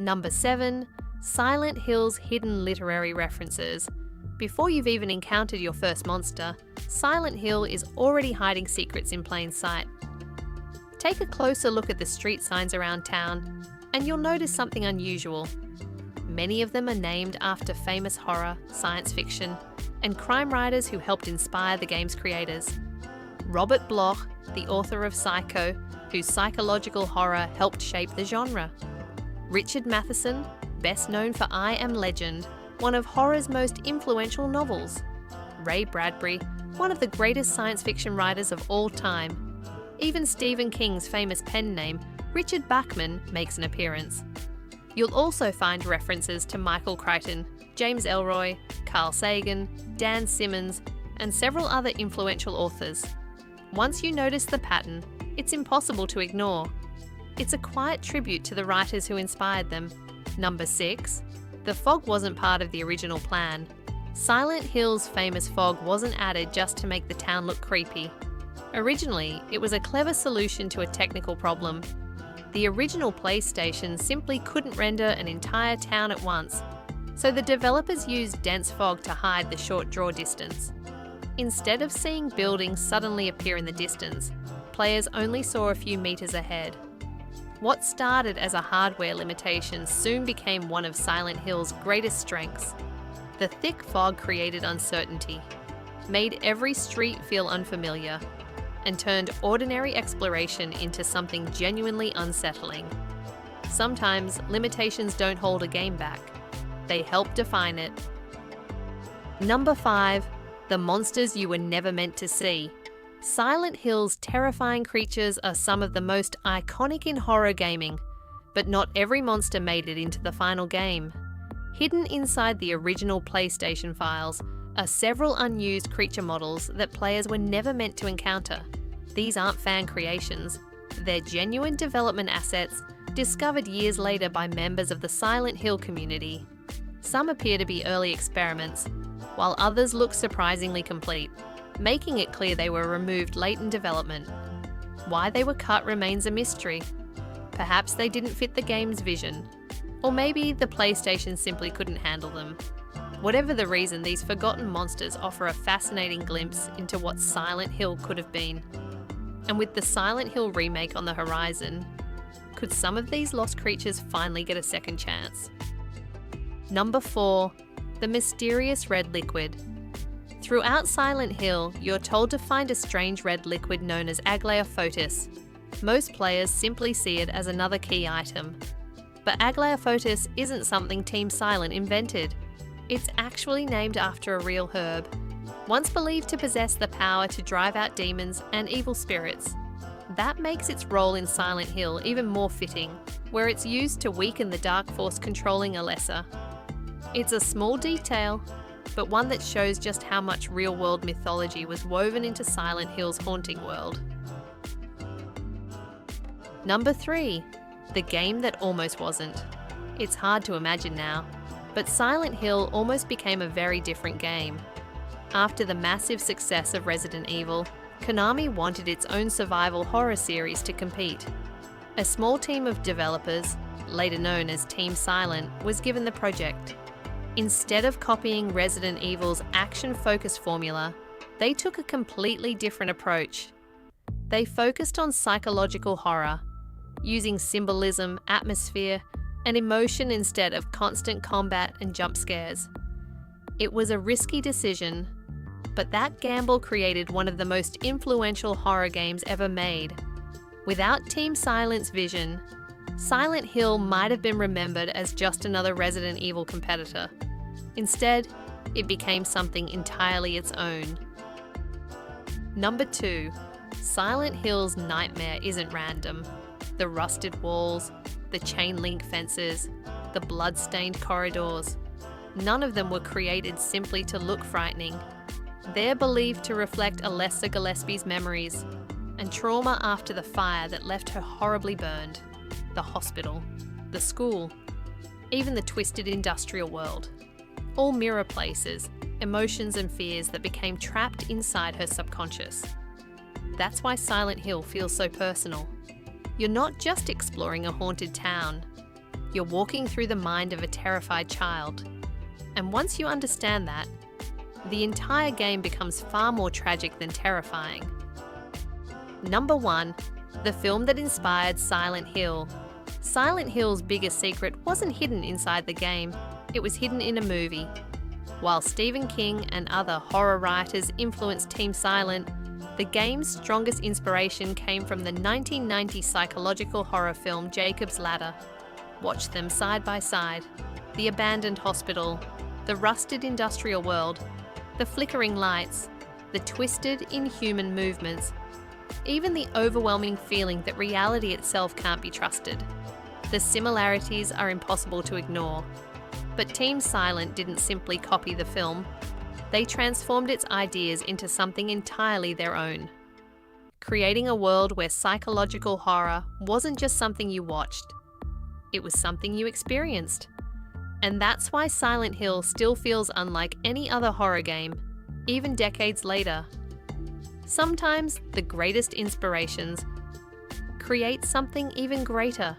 Number 7. Silent Hill's hidden literary references. Before you've even encountered your first monster, Silent Hill is already hiding secrets in plain sight. Take a closer look at the street signs around town, and you'll notice something unusual. Many of them are named after famous horror, science fiction, and crime writers who helped inspire the game's creators. Robert Bloch, the author of Psycho, whose psychological horror helped shape the genre. Richard Matheson, best known for I Am Legend, one of horror's most influential novels. Ray Bradbury, one of the greatest science fiction writers of all time. Even Stephen King's famous pen name, Richard Bachman, makes an appearance. You'll also find references to Michael Crichton, James Ellroy, Carl Sagan, Dan Simmons, and several other influential authors. Once you notice the pattern, it's impossible to ignore. It's a quiet tribute to the writers who inspired them. Number 6. The fog wasn't part of the original plan. Silent Hill's famous fog wasn't added just to make the town look creepy. Originally, it was a clever solution to a technical problem. The original PlayStation simply couldn't render an entire town at once, so the developers used dense fog to hide the short draw distance. Instead of seeing buildings suddenly appear in the distance, players only saw a few meters ahead. What started as a hardware limitation soon became one of Silent Hill's greatest strengths. The thick fog created uncertainty, made every street feel unfamiliar, and turned ordinary exploration into something genuinely unsettling. Sometimes limitations don't hold a game back. They help define it. Number 5. The monsters you were never meant to see. Silent Hill's terrifying creatures are some of the most iconic in horror gaming, but not every monster made it into the final game. Hidden inside the original PlayStation files are several unused creature models that players were never meant to encounter. These aren't fan creations. They're genuine development assets discovered years later by members of the Silent Hill community. Some appear to be early experiments, while others look surprisingly complete, making it clear they were removed late in development. Why they were cut remains a mystery. Perhaps they didn't fit the game's vision, or maybe the PlayStation simply couldn't handle them. Whatever the reason, these forgotten monsters offer a fascinating glimpse into what Silent Hill could have been. And with the Silent Hill remake on the horizon, could some of these lost creatures finally get a second chance? Number 4. The mysterious red liquid. Throughout Silent Hill, you're told to find a strange red liquid known as Aglaophotis. Most players simply see it as another key item. But Aglaophotis isn't something Team Silent invented. It's actually named after a real herb, once believed to possess the power to drive out demons and evil spirits. That makes its role in Silent Hill even more fitting, where it's used to weaken the dark force controlling Alessa. It's a small detail, but one that shows just how much real-world mythology was woven into Silent Hill's haunting world. Number 3. The game that almost wasn't. It's hard to imagine now, but Silent Hill almost became a very different game. After the massive success of Resident Evil, Konami wanted its own survival horror series to compete. A small team of developers, later known as Team Silent, was given the project. Instead of copying Resident Evil's action-focused formula, they took a completely different approach. They focused on psychological horror, using symbolism, atmosphere, and emotion instead of constant combat and jump scares. It was a risky decision, but that gamble created one of the most influential horror games ever made. Without Team Silent's vision, Silent Hill might have been remembered as just another Resident Evil competitor. Instead, it became something entirely its own. Number 2. Silent Hill's nightmare isn't random. The rusted walls, the chain-link fences, the blood-stained corridors. None of them were created simply to look frightening. They're believed to reflect Alessa Gillespie's memories and trauma after the fire that left her horribly burned. The hospital, the school, even the twisted industrial world. All mirror places, emotions and fears that became trapped inside her subconscious. That's why Silent Hill feels so personal. You're not just exploring a haunted town. You're walking through the mind of a terrified child. And once you understand that, the entire game becomes far more tragic than terrifying. Number 1. The film that inspired Silent Hill. Silent Hill's biggest secret wasn't hidden inside the game, it was hidden in a movie. While Stephen King and other horror writers influenced Team Silent, the game's strongest inspiration came from the 1990 psychological horror film Jacob's Ladder. Watch them side by side. The abandoned hospital, the rusted industrial world, the flickering lights, the twisted, inhuman movements, even the overwhelming feeling that reality itself can't be trusted. The similarities are impossible to ignore. But Team Silent didn't simply copy the film. They transformed its ideas into something entirely their own, creating a world where psychological horror wasn't just something you watched, it was something you experienced. And that's why Silent Hill still feels unlike any other horror game, even decades later. Sometimes the greatest inspirations create something even greater.